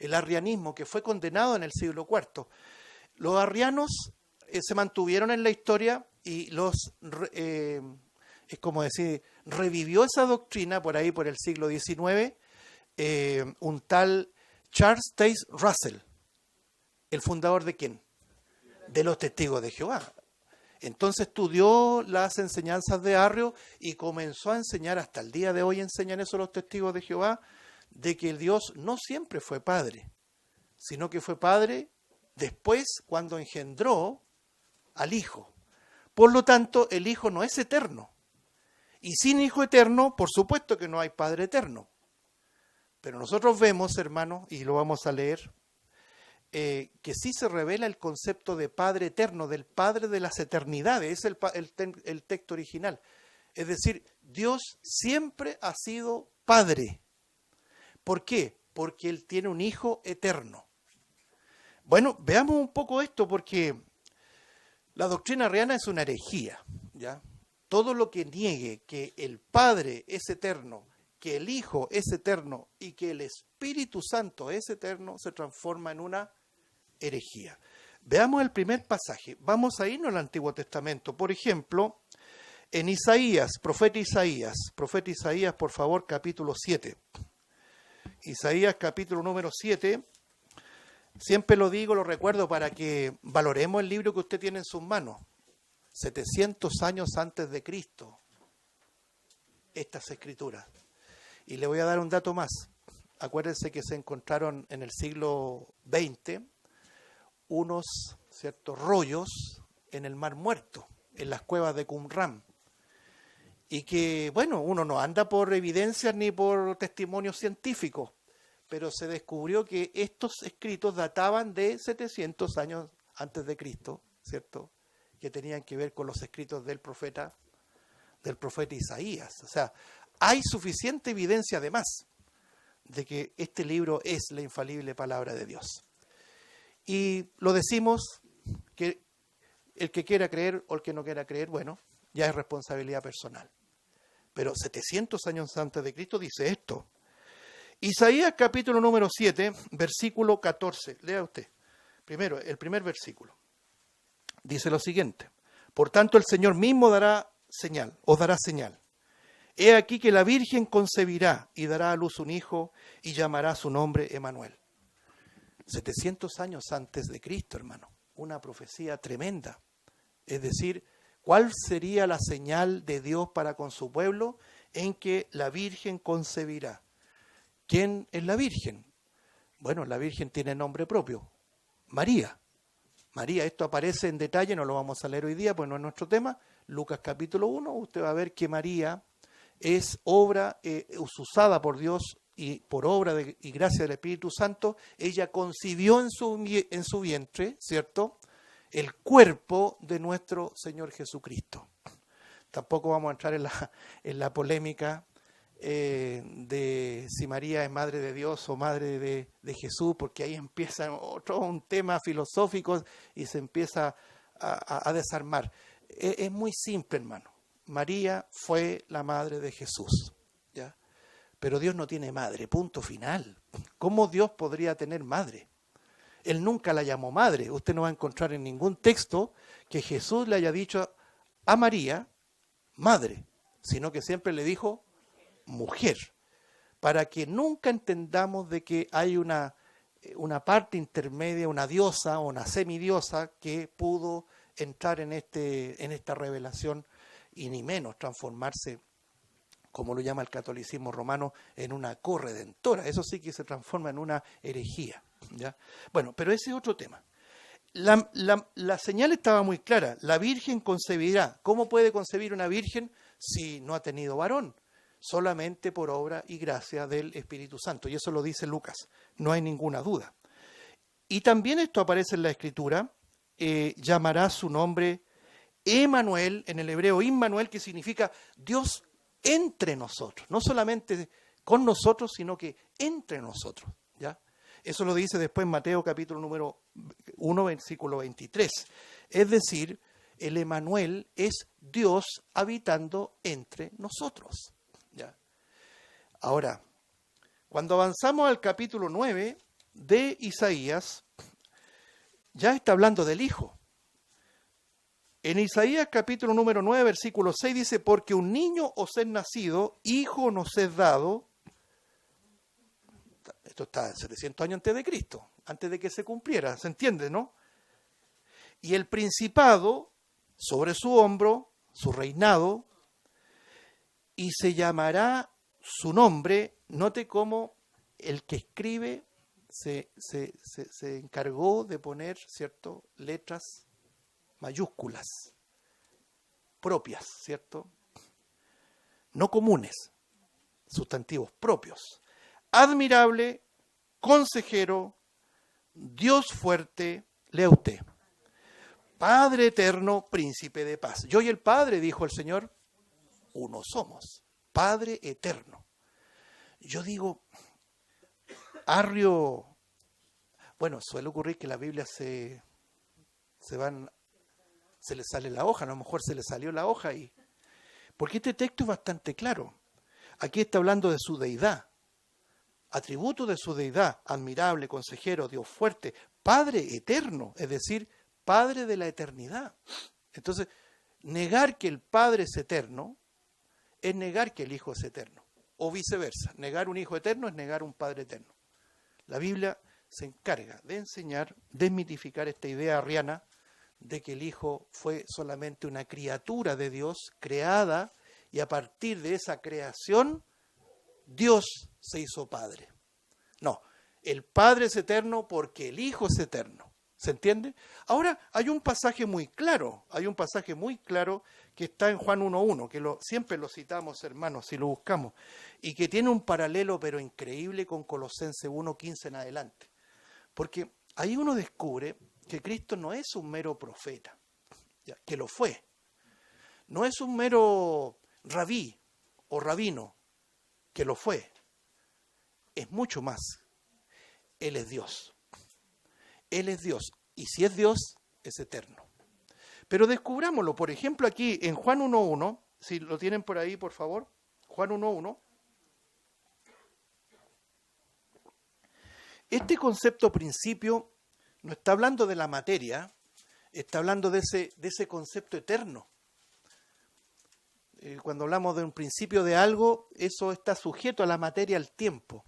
el arrianismo, que fue condenado en el siglo IV. Los arrianos se mantuvieron en la historia y es como decir, revivió esa doctrina por ahí, por el siglo XIX, un tal Charles Taze Russell, el fundador ¿de quién? De los Testigos de Jehová. Entonces estudió las enseñanzas de Arrio y comenzó a enseñar, hasta el día de hoy enseñan eso los Testigos de Jehová, de que el Dios no siempre fue Padre, sino que fue Padre después cuando engendró al Hijo. Por lo tanto, el Hijo no es eterno. Y sin Hijo eterno, por supuesto que no hay Padre eterno. Pero nosotros vemos, hermanos, y lo vamos a leer, que sí se revela el concepto de Padre eterno, del Padre de las eternidades, es el texto original. Es decir, Dios siempre ha sido Padre. ¿Por qué? Porque Él tiene un Hijo eterno. Bueno, veamos un poco esto, porque la doctrina arriana es una herejía, ¿ya? todo lo que niegue que el Padre es eterno, que el Hijo es eterno y que el Espíritu Santo es eterno, se transforma en una herejía. Veamos el primer pasaje. Vamos a irnos al Antiguo Testamento. Por ejemplo, en Isaías, profeta Isaías, por favor, capítulo 7. Isaías, capítulo número 7. Siempre lo digo, lo recuerdo para que valoremos el libro que usted tiene en sus manos. 700 años antes de Cristo, estas escrituras. Y le voy a dar un dato más. Acuérdense que se encontraron en el siglo XX unos ciertos rollos en el Mar Muerto, en las cuevas de Qumran. Y que, bueno, uno no anda por evidencias ni por testimonios científicos, pero se descubrió que estos escritos databan de 700 años antes de Cristo, ¿cierto? Que tenían que ver con los escritos del profeta Isaías. O sea, hay suficiente evidencia además de que este libro es la infalible palabra de Dios. Y lo decimos que el que quiera creer o el que no quiera creer, bueno, ya es responsabilidad personal. Pero 700 años antes de Cristo dice esto. Isaías capítulo número 7, versículo 14. Lea usted. Primero, el primer versículo. Dice lo siguiente. Por tanto, el Señor mismo os dará señal. He aquí que la Virgen concebirá y dará a luz un hijo y llamará su nombre Emmanuel. 700 años antes de Cristo, hermano. Una profecía tremenda. Es decir, ¿cuál sería la señal de Dios para con su pueblo? En que la Virgen concebirá. ¿Quién es la Virgen? Bueno, la Virgen tiene nombre propio. María. María, esto aparece en detalle, no lo vamos a leer hoy día, pues no es nuestro tema. Lucas capítulo 1, usted va a ver que María es obra usada por Dios y por obra y gracia del Espíritu Santo. Ella concibió en su vientre, ¿cierto?, el cuerpo de nuestro Señor Jesucristo. Tampoco vamos a entrar en la polémica de si María es madre de Dios o madre de Jesús, porque ahí empieza un tema filosófico y se empieza a desarmar. Es muy simple, hermano. María fue la madre de Jesús, ¿ya? Pero Dios no tiene madre, punto final. ¿Cómo Dios podría tener madre? Él nunca la llamó madre. Usted no va a encontrar en ningún texto que Jesús le haya dicho a María madre, sino que siempre le dijo mujer, para que nunca entendamos de que hay una parte intermedia, una diosa o una semidiosa que pudo entrar en esta revelación y ni menos transformarse, como lo llama el catolicismo romano, en una corredentora. Eso sí que se transforma en una herejía, ¿ya? Bueno, pero ese es otro tema. La señal estaba muy clara. La Virgen concebirá. ¿Cómo puede concebir una Virgen si no ha tenido varón? Solamente por obra y gracia del Espíritu Santo. Y eso lo dice Lucas. No hay ninguna duda. Y también esto aparece en la Escritura. Llamará su nombre Emmanuel, en el hebreo Immanuel, que significa Dios entre nosotros. No solamente con nosotros, sino que entre nosotros, ¿ya? Eso lo dice después Mateo capítulo número 1, versículo 23. Es decir, el Emmanuel es Dios habitando entre nosotros, ¿ya? Ahora, cuando avanzamos al capítulo 9 de Isaías, ya está hablando del Hijo. En Isaías capítulo número 9, versículo 6 dice, porque un niño os es nacido, hijo nos es dado. Esto está 700 años antes de Cristo, antes de que se cumpliera, ¿se entiende, no? Y el principado sobre su hombro, su reinado, y se llamará su nombre. Note cómo el que escribe se encargó de poner, ¿cierto?, letras mayúsculas propias, ¿cierto? No comunes, sustantivos propios. Admirable, consejero, Dios fuerte, lea usted. Padre eterno, príncipe de paz. Yo y el Padre, dijo el Señor, uno somos. Padre eterno. Yo digo, bueno, suele ocurrir que la Biblia se le sale la hoja, a lo mejor se le salió la hoja y Porque este texto es bastante claro. Aquí está hablando de su deidad, atributo de su deidad, admirable, consejero, Dios fuerte, Padre eterno, es decir, Padre de la eternidad. Entonces, negar que el Padre es eterno es negar que el Hijo es eterno, o viceversa. Negar un Hijo eterno es negar un Padre eterno. La Biblia se encarga de enseñar, desmitificar esta idea arriana de que el Hijo fue solamente una criatura de Dios creada y a partir de esa creación Dios se hizo Padre. No, el Padre es eterno porque el Hijo es eterno. ¿Se entiende? Ahora hay un pasaje muy claro, que está en Juan 1.1, que siempre lo citamos, hermanos, si lo buscamos, y que tiene un paralelo pero increíble con Colosenses 1.15 en adelante. Porque ahí uno descubre que Cristo no es un mero profeta, ya, que lo fue. No es un mero rabí o rabino, que lo fue. Es mucho más. Él es Dios. Él es Dios. Y si es Dios, es eterno. Pero descubrámoslo, por ejemplo, aquí en Juan 1.1, si lo tienen por ahí, por favor, Juan 1.1. Este concepto principio no está hablando de la materia, está hablando de ese concepto eterno. Cuando hablamos de un principio de algo, eso está sujeto a la materia, al tiempo.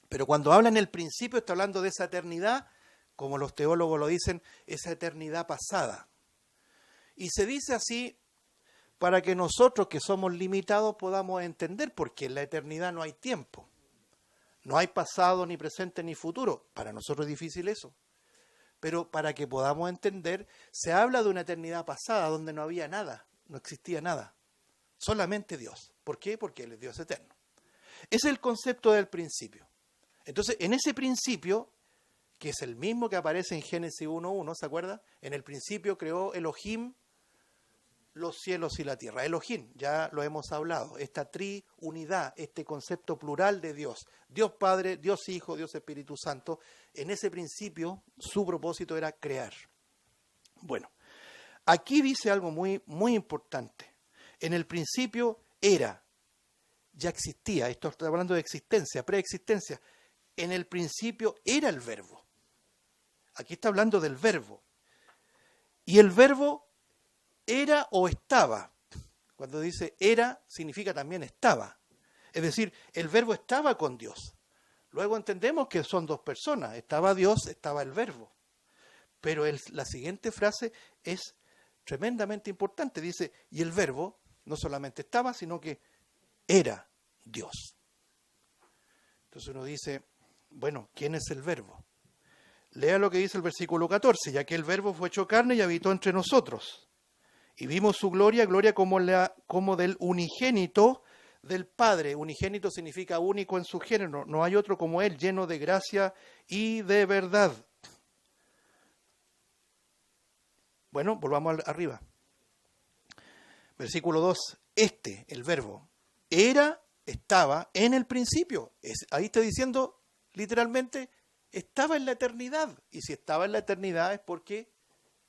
Pero cuando habla en el principio, está hablando de esa eternidad, como los teólogos lo dicen, esa eternidad pasada. Y se dice así para que nosotros que somos limitados podamos entender, porque en la eternidad no hay tiempo. No hay pasado, ni presente, ni futuro. Para nosotros es difícil eso. Pero para que podamos entender, se habla de una eternidad pasada donde no había nada, no existía nada. Solamente Dios. ¿Por qué? Porque Él es Dios eterno. Ese es el concepto del principio. Entonces, en ese principio, que es el mismo que aparece en Génesis 1.1, ¿se acuerda? En el principio creó Elohim los cielos y la tierra. Elohim, ya lo hemos hablado, esta triunidad, este concepto plural de Dios. Dios Padre, Dios Hijo, Dios Espíritu Santo. En ese principio, su propósito era crear. Bueno, aquí dice algo muy, muy importante. En el principio era, ya existía, esto está hablando de existencia, preexistencia. En el principio era el verbo. Aquí está hablando del verbo. Y el verbo era o estaba. Cuando dice era, significa también estaba. Es decir, el verbo estaba con Dios. Luego entendemos que son dos personas. Estaba Dios, estaba el verbo. Pero la siguiente frase es tremendamente importante. Dice, y el verbo no solamente estaba, sino que era Dios. Entonces uno dice, bueno, ¿quién es el verbo? Lea lo que dice el versículo 14, ya que el verbo fue hecho carne y habitó entre nosotros. Y vimos su gloria, gloria como del unigénito del Padre. Unigénito significa único en su género, no hay otro como Él, lleno de gracia y de verdad. Bueno, volvamos arriba. Versículo 2, el verbo, estaba en el principio. Ahí está diciendo literalmente, estaba en la eternidad. Y si estaba en la eternidad es porque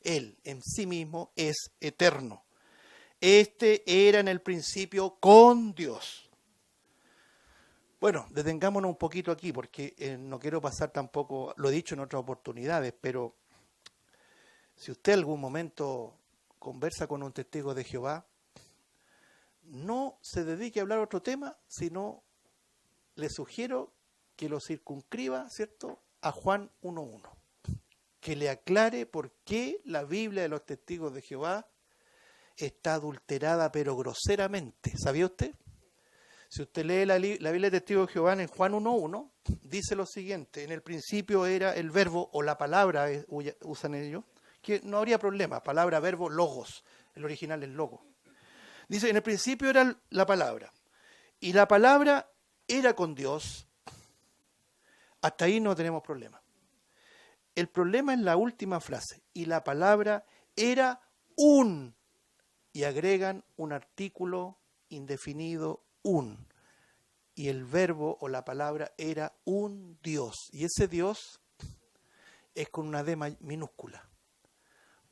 Él en sí mismo es eterno. Era en el principio con Dios. Bueno, detengámonos un poquito aquí porque no quiero pasar tampoco, lo he dicho en otras oportunidades, pero si usted en algún momento conversa con un testigo de Jehová, no se dedique a hablar otro tema, sino le sugiero que lo circunscriba, ¿cierto?, a Juan 1.1. Que le aclare por qué la Biblia de los testigos de Jehová está adulterada, pero groseramente. ¿Sabía usted? Si usted lee la Biblia de testigos de Jehová en Juan 1.1, dice lo siguiente: en el principio era el verbo, o la palabra, usan ellos, que no habría problema, palabra, verbo, logos. El original es logo. Dice, en el principio era la palabra, y la palabra era con Dios. Hasta ahí no tenemos problema. El problema es la última frase, y la palabra era y agregan un artículo indefinido, y el verbo o la palabra era un Dios, y ese Dios es con una D minúscula.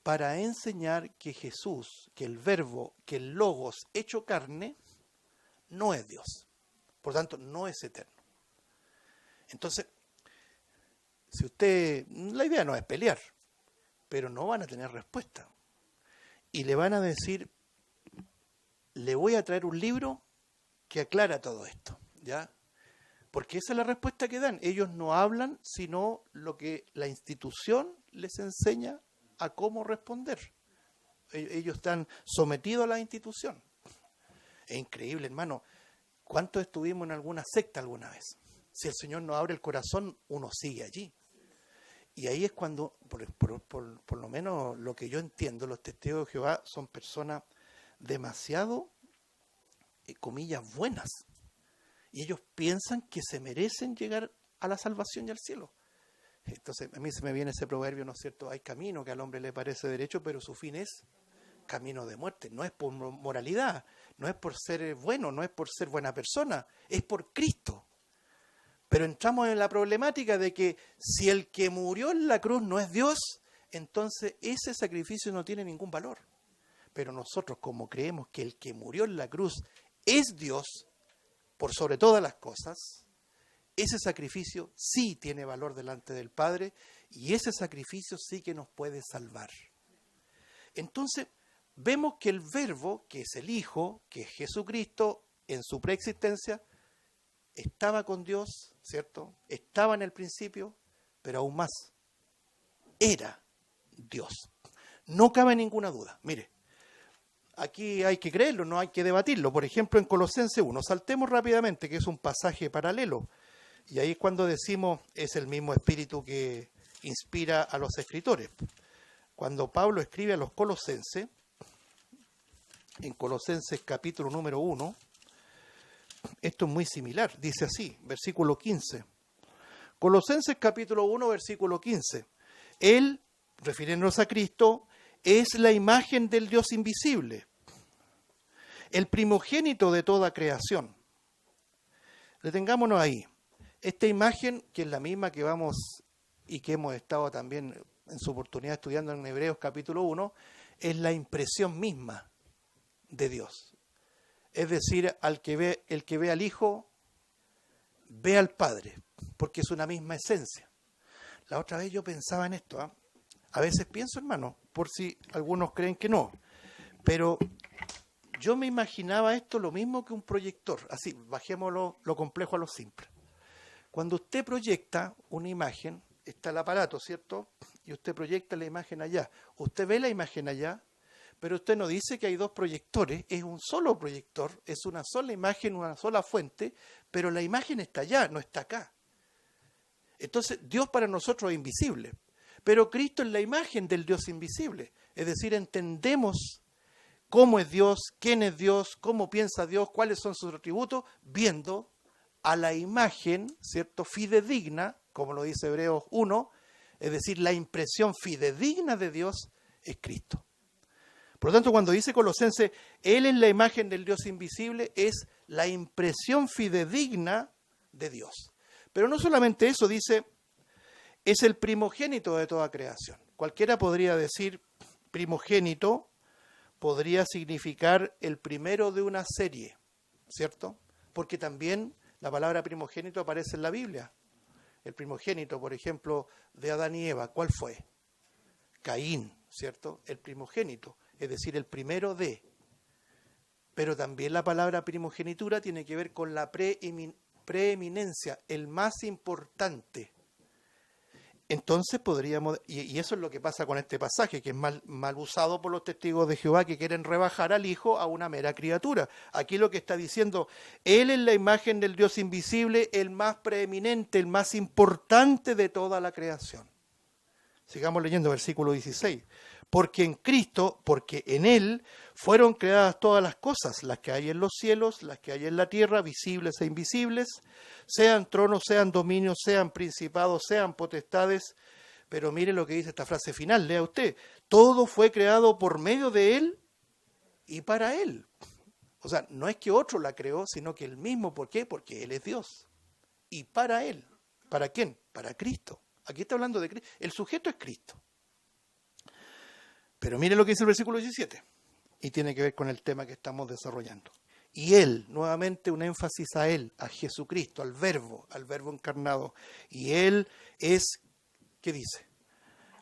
para enseñar que Jesús, que el verbo, que el logos hecho carne, no es Dios. Por tanto, no es eterno. Entonces, si usted, la idea no es pelear, pero no van a tener respuesta. Y le van a decir, le voy a traer un libro que aclara todo esto, ¿ya? Porque esa es la respuesta que dan. Ellos no hablan, sino lo que la institución les enseña a cómo responder. Ellos están sometidos a la institución. Es increíble, hermano. ¿Cuántos estuvimos en alguna secta alguna vez? Si el Señor nos abre el corazón, uno sigue allí. Y ahí es cuando, por lo menos lo que yo entiendo, los testigos de Jehová son personas demasiado, comillas, buenas. Y ellos piensan que se merecen llegar a la salvación y al cielo. Entonces, a mí se me viene ese proverbio, ¿no es cierto? Hay camino que al hombre le parece derecho, pero su fin es camino de muerte. No es por moralidad, no es por ser bueno, no es por ser buena persona, es por Cristo. Pero entramos en la problemática de que si el que murió en la cruz no es Dios, entonces ese sacrificio no tiene ningún valor. Pero nosotros, como creemos que el que murió en la cruz es Dios, por sobre todas las cosas, ese sacrificio sí tiene valor delante del Padre y ese sacrificio sí que nos puede salvar. Entonces, vemos que el verbo, que es el Hijo, que es Jesucristo, en su preexistencia, estaba con Dios, ¿cierto? Estaba en el principio, pero aún más, era Dios. No cabe ninguna duda. Mire, aquí hay que creerlo, no hay que debatirlo. Por ejemplo, en Colosenses 1, saltemos rápidamente, que es un pasaje paralelo. Y ahí es cuando decimos, es el mismo espíritu que inspira a los escritores. Cuando Pablo escribe a los colosenses, en Colosenses capítulo número 1, esto es muy similar, dice así, versículo 15. Colosenses capítulo 1, versículo 15. Él, refiriéndonos a Cristo, es la imagen del Dios invisible, el primogénito de toda creación. Detengámonos ahí. Esta imagen, que es la misma que vamos y que hemos estado también en su oportunidad estudiando en Hebreos capítulo 1, es la impresión misma de Dios. Es decir, el que ve al Hijo, ve al Padre, porque es una misma esencia. La otra vez yo pensaba en esto, ¿eh? A veces pienso, hermano, por si algunos creen que no, pero yo me imaginaba esto lo mismo que un proyector. Así, bajemos lo complejo a lo simple. Cuando usted proyecta una imagen, está el aparato, ¿cierto? Y usted proyecta la imagen allá. Usted ve la imagen allá, pero usted no dice que hay dos proyectores, es un solo proyector, es una sola imagen, una sola fuente, pero la imagen está allá, no está acá. Entonces, Dios para nosotros es invisible, pero Cristo es la imagen del Dios invisible. Es decir, entendemos cómo es Dios, quién es Dios, cómo piensa Dios, cuáles son sus atributos, viendo a la imagen, ¿cierto?, fidedigna, como lo dice Hebreos 1, es decir, la impresión fidedigna de Dios es Cristo. Por lo tanto, cuando dice Colosenses, Él es la imagen del Dios invisible, es la impresión fidedigna de Dios. Pero no solamente eso, dice, es el primogénito de toda creación. Cualquiera podría decir primogénito, podría significar el primero de una serie, ¿cierto? Porque también la palabra primogénito aparece en la Biblia. El primogénito, por ejemplo, de Adán y Eva, ¿cuál fue? Caín, ¿cierto? El primogénito, es decir, el primero de. Pero también la palabra primogenitura tiene que ver con la preeminencia, el más importante. Entonces podríamos, y eso es lo que pasa con este pasaje, que es mal usado por los testigos de Jehová que quieren rebajar al Hijo a una mera criatura. Aquí lo que está diciendo, Él es la imagen del Dios invisible, el más preeminente, el más importante de toda la creación. Sigamos leyendo versículo 16. Porque en Cristo, porque en Él fueron creadas todas las cosas, las que hay en los cielos, las que hay en la tierra, visibles e invisibles, sean tronos, sean dominios, sean principados, sean potestades. Pero mire lo que dice esta frase final, lea usted. Todo fue creado por medio de Él y para Él. O sea, no es que otro la creó, sino que Él mismo. ¿Por qué? Porque Él es Dios. Y para Él. ¿Para quién? Para Cristo. Aquí está hablando de Cristo. El sujeto es Cristo. Pero mire lo que dice el versículo 17, y tiene que ver con el tema que estamos desarrollando. Y Él, nuevamente un énfasis a Él, a Jesucristo, al Verbo encarnado. Y Él es, ¿qué dice?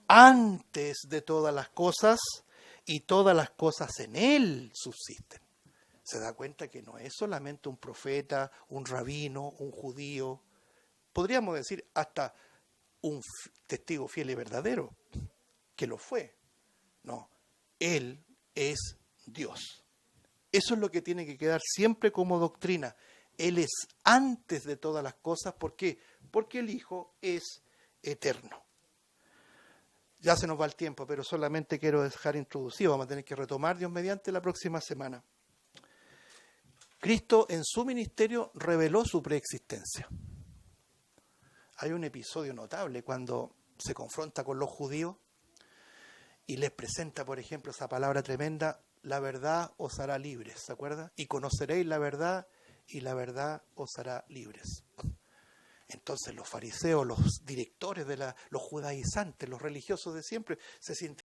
Antes de todas las cosas, y todas las cosas en Él subsisten. Se da cuenta que no es solamente un profeta, un rabino, un judío, podríamos decir hasta un testigo fiel y verdadero, que lo fue. No, Él es Dios. Eso es lo que tiene que quedar siempre como doctrina. Él es antes de todas las cosas. ¿Por qué? Porque el Hijo es eterno. Ya se nos va el tiempo, pero solamente quiero dejar introducido. Vamos a tener que retomar, Dios mediante, la próxima semana. Cristo en su ministerio reveló su preexistencia. Hay un episodio notable cuando se confronta con los judíos y les presenta, por ejemplo, esa palabra tremenda: la verdad os hará libres, ¿se acuerda? Y conoceréis la verdad, y la verdad os hará libres. Entonces los fariseos, los directores de los judaizantes, los religiosos de siempre, se sintieron